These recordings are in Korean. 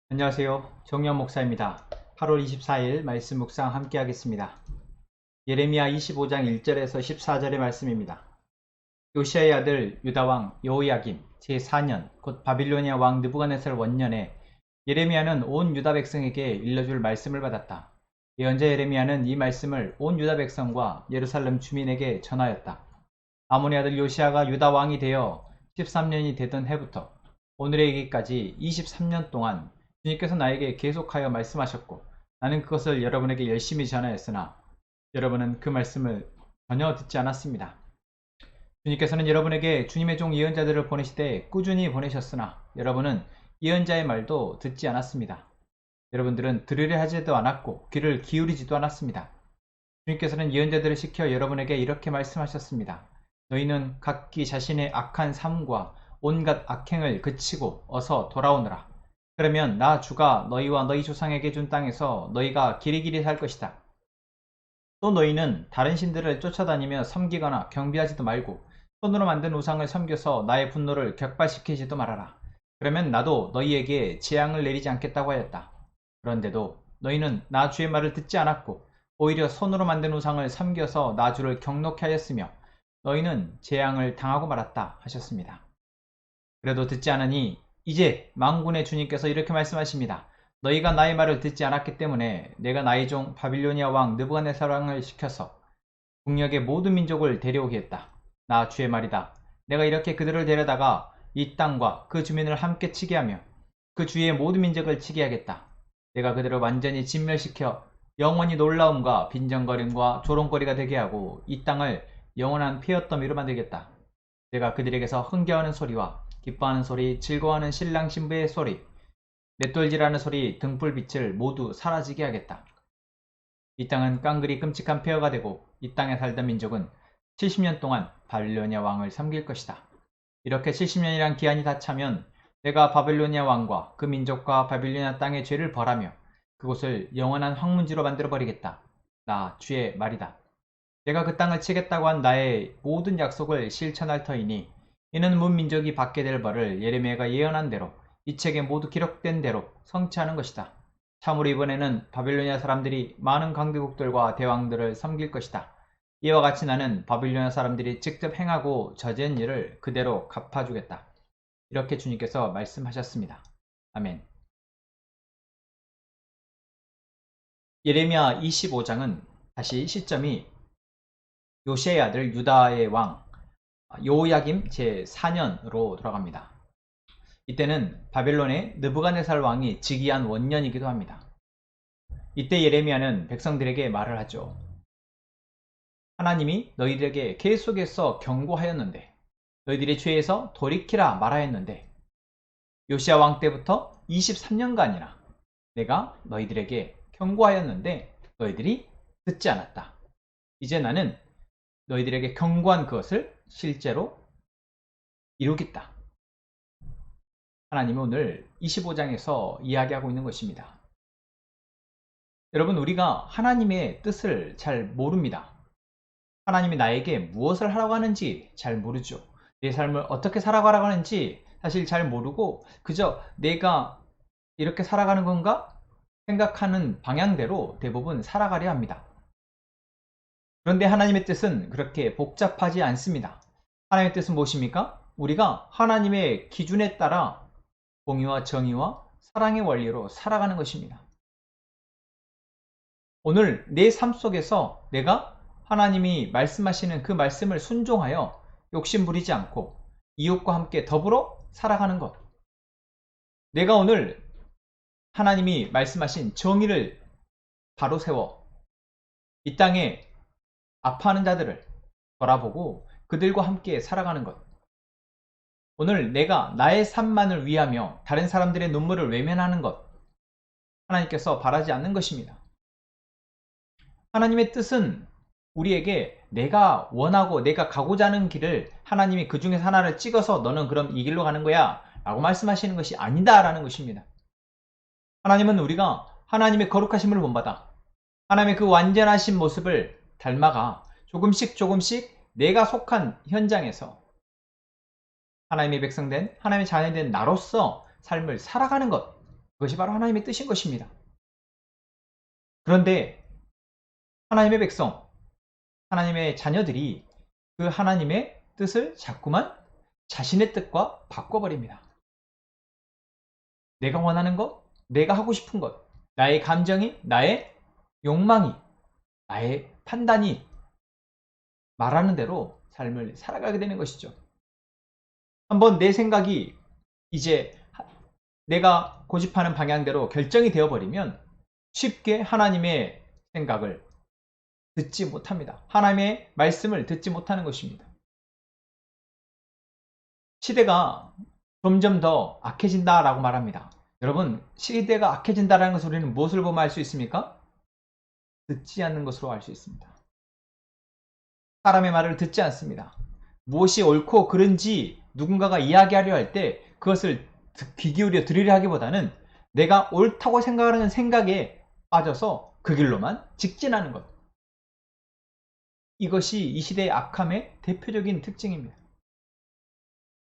안녕하세요. 정현 목사입니다. 8월 24일 말씀 묵상 함께 하겠습니다. 예레미야 25장 1절에서 14절의 말씀입니다. 요시아의 아들 유다왕 여호야김 제4년 곧 바빌로니아 왕 느부갓네살 원년에 예레미야는 온 유다 백성에게 일러줄 말씀을 받았다. 예언자 예레미야는 이 말씀을 온 유다 백성과 예루살렘 주민에게 전하였다. 아몬의 아들 요시아가 유다 왕이 되어 13년이 되던 해부터 오늘에 이르기까지 23년 동안 주님께서 나에게 계속하여 말씀하셨고 나는 그것을 여러분에게 열심히 전하였으나 여러분은 그 말씀을 전혀 듣지 않았습니다. 주님께서는 여러분에게 주님의 종 예언자들을 보내시되 꾸준히 보내셨으나 여러분은 예언자의 말도 듣지 않았습니다. 여러분들은 들으려 하지도 않았고 귀를 기울이지도 않았습니다. 주님께서는 예언자들을 시켜 여러분에게 이렇게 말씀하셨습니다. 너희는 각기 자신의 악한 삶과 온갖 악행을 그치고 어서 돌아오너라. 그러면 나 주가 너희와 너희 조상에게 준 땅에서 너희가 길이길이 살 것이다. 또 너희는 다른 신들을 쫓아다니며 섬기거나 경배하지도 말고 손으로 만든 우상을 섬겨서 나의 분노를 격발시키지도 말아라. 그러면 나도 너희에게 재앙을 내리지 않겠다고 하였다. 그런데도 너희는 나 주의 말을 듣지 않았고 오히려 손으로 만든 우상을 섬겨서 나 주를 경노케 하였으며 너희는 재앙을 당하고 말았다 하셨습니다. 그래도 듣지 않으니 이제 만군의 주님께서 이렇게 말씀하십니다. 너희가 나의 말을 듣지 않았기 때문에 내가 나의 종 바빌로니아 왕 느부갓네살 왕을 시켜서 북녘의 모든 민족을 데려오게 했다. 나 주의 말이다. 내가 이렇게 그들을 데려다가 이 땅과 그 주민을 함께 치게 하며 그 주위의 모든 민족을 치게 하겠다. 내가 그들을 완전히 진멸시켜 영원히 놀라움과 빈정거림과 조롱거리가 되게 하고 이 땅을 영원한 폐허더미로 만들겠다. 내가 그들에게서 흥겨워하는 소리와 기뻐하는 소리, 즐거워하는 신랑 신부의 소리, 맷돌질하는 소리, 등불빛을 모두 사라지게 하겠다. 이 땅은 깡그리 끔찍한 폐허가 되고 이 땅에 살던 민족은 70년 동안 바빌로니아 왕을 섬길 것이다. 이렇게 70년이란 기한이 다 차면 내가 바빌로니아 왕과 그 민족과 바빌로니아 땅의 죄를 벌하며 그곳을 영원한 황문지로 만들어버리겠다. 나 주의 말이다. 내가 그 땅을 치겠다고 한 나의 모든 약속을 실천할 터이니 이는 문민족이 받게 될 벌을 예레미야가 예언한 대로 이 책에 모두 기록된 대로 성취하는 것이다. 참으로 이번에는 바빌로니아 사람들이 많은 강대국들과 대왕들을 섬길 것이다. 이와 같이 나는 바빌로니아 사람들이 직접 행하고 저지른 일을 그대로 갚아주겠다. 이렇게 주님께서 말씀하셨습니다. 아멘. 예레미야 25장은 다시 시점이 요시아의 아들 유다의 왕 여호야김 제4년으로 돌아갑니다. 이때는 바벨론의 느부갓네살 왕이 즉위한 원년이기도 합니다. 이때 예레미야는 백성들에게 말을 하죠. 하나님이 너희들에게 계속해서 경고하였는데 너희들의 죄에서 돌이키라 말하였는데 요시아 왕 때부터 23년간이나 내가 너희들에게 경고하였는데 너희들이 듣지 않았다. 이제 나는 너희들에게 경고한 그것을 실제로 이루겠다. 하나님은 오늘 25장에서 이야기하고 있는 것입니다. 여러분, 우리가 하나님의 뜻을 잘 모릅니다. 하나님이 나에게 무엇을 하라고 하는지 잘 모르죠. 내 삶을 어떻게 살아가라고 하는지 사실 잘 모르고 그저 내가 이렇게 살아가는 건가 생각하는 방향대로 대부분 살아가려 합니다. 그런데 하나님의 뜻은 그렇게 복잡하지 않습니다. 하나님의 뜻은 무엇입니까? 우리가 하나님의 기준에 따라 공의와 정의와 사랑의 원리로 살아가는 것입니다. 오늘 내 삶 속에서 내가 하나님이 말씀하시는 그 말씀을 순종하여 욕심 부리지 않고 이웃과 함께 더불어 살아가는 것. 내가 오늘 하나님이 말씀하신 정의를 바로 세워 이 땅에 아파하는 자들을 돌아보고 그들과 함께 살아가는 것. 오늘 내가 나의 삶만을 위하며 다른 사람들의 눈물을 외면하는 것. 하나님께서 바라지 않는 것입니다. 하나님의 뜻은 우리에게 내가 원하고 내가 가고자 하는 길을 하나님이 그 중에서 하나를 찍어서 너는 그럼 이 길로 가는 거야 라고 말씀하시는 것이 아니다 라는 것입니다. 하나님은 우리가 하나님의 거룩하심을 본받아 하나님의 그 완전하신 모습을 닮아가 조금씩 조금씩 내가 속한 현장에서 하나님의 백성된 하나님의 자녀된 나로서 삶을 살아가는 것. 그것이 바로 하나님의 뜻인 것입니다. 그런데 하나님의 백성, 하나님의 자녀들이 그 하나님의 뜻을 자꾸만 자신의 뜻과 바꿔버립니다. 내가 원하는 것, 내가 하고 싶은 것, 나의 감정이, 나의 욕망이, 나의 판단이 말하는 대로 삶을 살아가게 되는 것이죠. 한번 내 생각이 이제 내가 고집하는 방향대로 결정이 되어버리면 쉽게 하나님의 생각을 듣지 못합니다. 하나님의 말씀을 듣지 못하는 것입니다. 시대가 점점 더 악해진다라고 말합니다. 여러분, 시대가 악해진다라는 것을 우리는 무엇을 보면 알 수 있습니까? 듣지 않는 것으로 알 수 있습니다. 사람의 말을 듣지 않습니다. 무엇이 옳고 그른지 누군가가 이야기하려 할 때 그것을 귀 기울여 들으려 하기보다는 내가 옳다고 생각하는 생각에 빠져서 그 길로만 직진하는 것. 이것이 이 시대의 악함의 대표적인 특징입니다.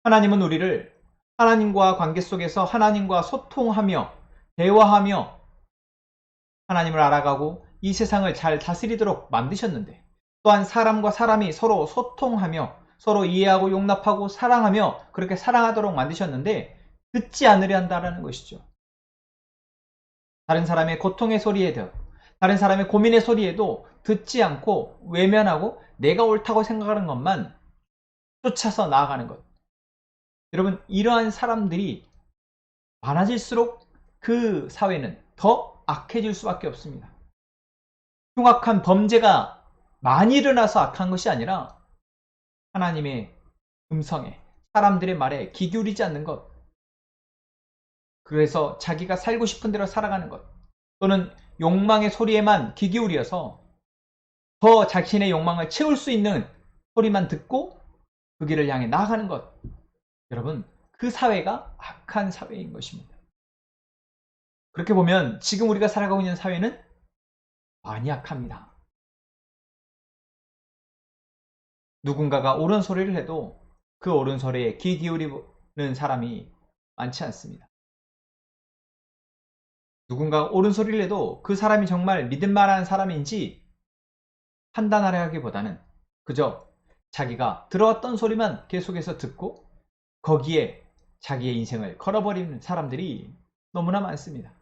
하나님은 우리를 하나님과 관계 속에서 하나님과 소통하며 대화하며 하나님을 알아가고 이 세상을 잘 다스리도록 만드셨는데, 또한 사람과 사람이 서로 소통하며 서로 이해하고 용납하고 사랑하며 그렇게 사랑하도록 만드셨는데 듣지 않으려 한다는 것이죠. 다른 사람의 고통의 소리에도, 다른 사람의 고민의 소리에도 듣지 않고 외면하고 내가 옳다고 생각하는 것만 쫓아서 나아가는 것. 여러분, 이러한 사람들이 많아질수록 그 사회는 더 악해질 수밖에 없습니다. 흉악한 범죄가 많이 일어나서 악한 것이 아니라 하나님의 음성에, 사람들의 말에 귀 기울이지 않는 것, 그래서 자기가 살고 싶은 대로 살아가는 것, 또는 욕망의 소리에만 귀 기울여서 더 자신의 욕망을 채울 수 있는 소리만 듣고 그 길을 향해 나아가는 것. 여러분, 그 사회가 악한 사회인 것입니다. 그렇게 보면 지금 우리가 살아가고 있는 사회는 많이 악합니다. 누군가가 옳은 소리를 해도 그 옳은 소리에 귀 기울이는 사람이 많지 않습니다. 누군가가 옳은 소리를 해도 그 사람이 정말 믿을 만한 사람인지 판단하려 하기보다는 그저 자기가 들어왔던 소리만 계속해서 듣고 거기에 자기의 인생을 걸어버리는 사람들이 너무나 많습니다.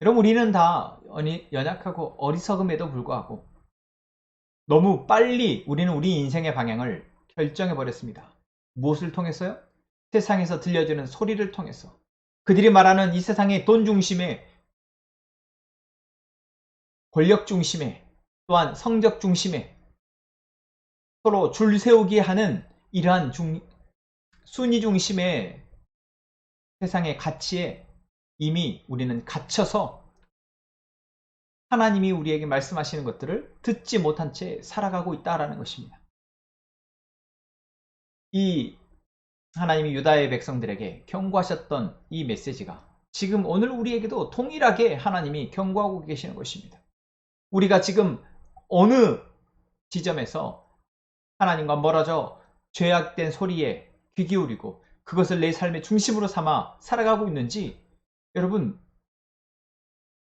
여러분, 우리는 다 연약하고 어리석음에도 불구하고 너무 빨리 우리는 우리 인생의 방향을 결정해버렸습니다. 무엇을 통해서요? 세상에서 들려주는 소리를 통해서. 그들이 말하는 이 세상의 돈 중심에, 권력 중심에, 또한 성적 중심에 서로 줄 세우기 하는 이러한 순위 중심의 세상의 가치에 이미 우리는 갇혀서 하나님이 우리에게 말씀하시는 것들을 듣지 못한 채 살아가고 있다는 것입니다. 이 하나님이 유다의 백성들에게 경고하셨던 이 메시지가 지금 오늘 우리에게도 동일하게 하나님이 경고하고 계시는 것입니다. 우리가 지금 어느 지점에서 하나님과 멀어져 죄악된 소리에 귀 기울이고 그것을 내 삶의 중심으로 삼아 살아가고 있는지 여러분,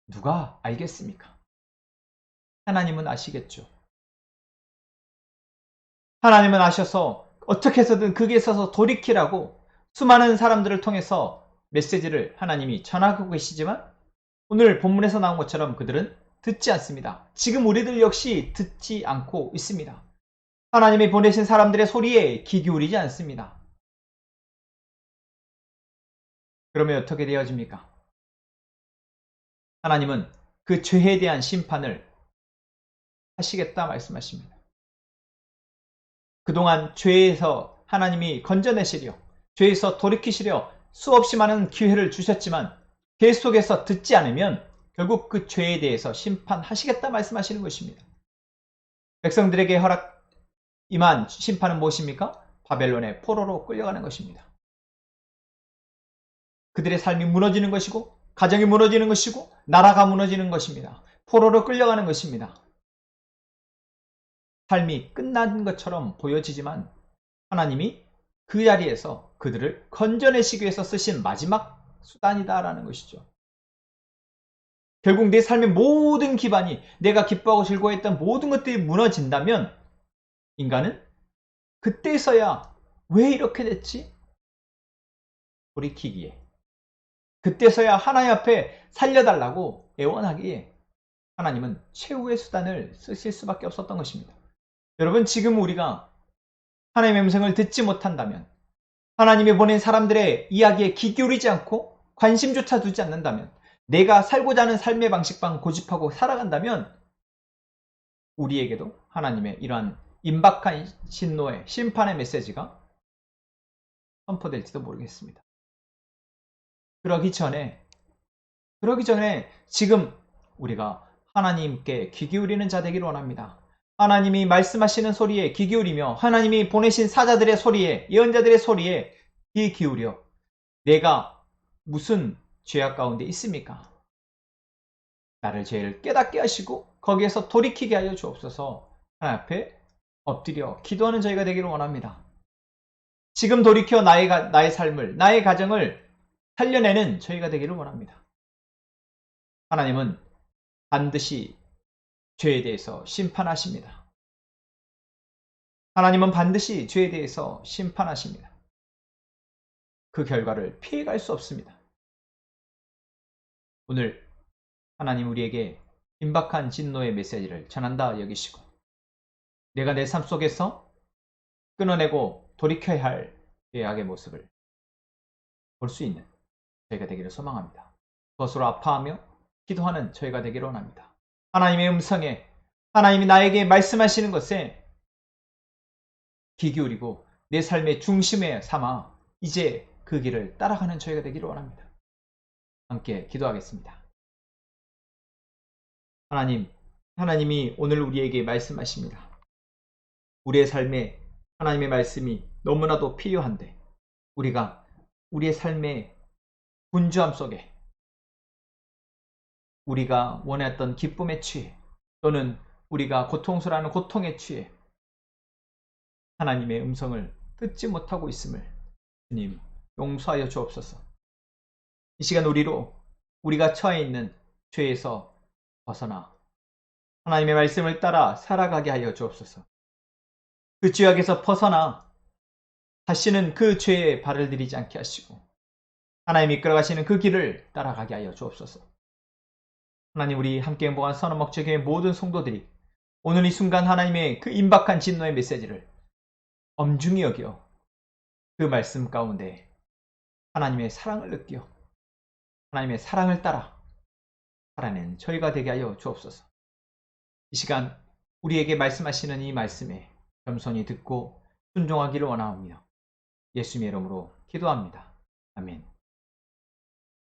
누가 알겠습니까? 하나님은 아시겠죠. 하나님은 아셔서 어떻게 해서든 거기에 있어서 돌이키라고 수많은 사람들을 통해서 메시지를 하나님이 전하고 계시지만 오늘 본문에서 나온 것처럼 그들은 듣지 않습니다. 지금 우리들 역시 듣지 않고 있습니다. 하나님이 보내신 사람들의 소리에 귀 기울이지 않습니다. 그러면 어떻게 되어집니까? 하나님은 그 죄에 대한 심판을 하시겠다 말씀하십니다. 그동안 죄에서 하나님이 건져내시려, 죄에서 돌이키시려 수없이 많은 기회를 주셨지만 계속해서 듣지 않으면 결국 그 죄에 대해서 심판하시겠다 말씀하시는 것입니다. 백성들에게 허락 임한 심판은 무엇입니까? 바벨론의 포로로 끌려가는 것입니다. 그들의 삶이 무너지는 것이고 가정이 무너지는 것이고 나라가 무너지는 것입니다. 포로로 끌려가는 것입니다. 삶이 끝난 것처럼 보여지지만 하나님이 그 자리에서 그들을 건져내시기 위해서 쓰신 마지막 수단이다라는 것이죠. 결국 내 삶의 모든 기반이 내가 기뻐하고 즐거워했던 모든 것들이 무너진다면 인간은 그때서야 왜 이렇게 됐지? 돌이키기에, 그때서야 하나님 앞에 살려달라고 애원하기에 하나님은 최후의 수단을 쓰실 수밖에 없었던 것입니다. 여러분, 지금 우리가 하나님의 음성을 듣지 못한다면, 하나님이 보낸 사람들의 이야기에 귀 기울이지 않고 관심조차 두지 않는다면, 내가 살고자 하는 삶의 방식만 고집하고 살아간다면 우리에게도 하나님의 이러한 임박한 진노의 심판의 메시지가 선포될지도 모르겠습니다. 그러기 전에 지금 우리가 하나님께 귀 기울이는 자 되기를 원합니다. 하나님이 말씀하시는 소리에 귀 기울이며 하나님이 보내신 사자들의 소리에, 예언자들의 소리에 귀 기울여 내가 무슨 죄악 가운데 있습니까? 나를 죄를 깨닫게 하시고 거기에서 돌이키게 하여 주옵소서. 하나님 앞에 엎드려 기도하는 저희가 되기를 원합니다. 지금 돌이켜 나의 삶을, 나의 가정을 살려내는 저희가 되기를 원합니다. 하나님은 반드시 죄에 대해서 심판하십니다. 하나님은 반드시 죄에 대해서 심판하십니다. 그 결과를 피해갈 수 없습니다. 오늘 하나님 우리에게 임박한 진노의 메시지를 전한다 여기시고 내가 내 삶 속에서 끊어내고 돌이켜야 할 죄악의 모습을 볼 수 있는 저희가 되기를 소망합니다. 그것으로 아파하며 기도하는 저희가 되기를 원합니다. 하나님의 음성에, 하나님이 나에게 말씀하시는 것에 귀 기울이고 내 삶의 중심에 삼아 이제 그 길을 따라가는 저희가 되기를 원합니다. 함께 기도하겠습니다. 하나님이 오늘 우리에게 말씀하십니다. 우리의 삶에 하나님의 말씀이 너무나도 필요한데 우리가 우리의 삶의 분주함 속에 우리가 원했던 기쁨에 취해 또는 우리가 고통스러워하는 고통에 취해 하나님의 음성을 듣지 못하고 있음을 주님 용서하여 주옵소서. 이 시간 우리가 처해 있는 죄에서 벗어나 하나님의 말씀을 따라 살아가게 하여 주옵소서. 그 죄악에서 벗어나 다시는 그 죄에 발을 들이지 않게 하시고 하나님이 이끌어가시는 그 길을 따라가게 하여 주옵소서. 하나님, 우리 함께 행복한 선언목적의 모든 성도들이 오늘 이 순간 하나님의 그 임박한 진노의 메시지를 엄중히 여겨 그 말씀 가운데 하나님의 사랑을 느끼어 하나님의 사랑을 따라 살아내는 저희가 되게 하여 주옵소서. 이 시간 우리에게 말씀하시는 이 말씀에 겸손히 듣고 순종하기를 원하오며 예수님의 이름으로 기도합니다. 아멘.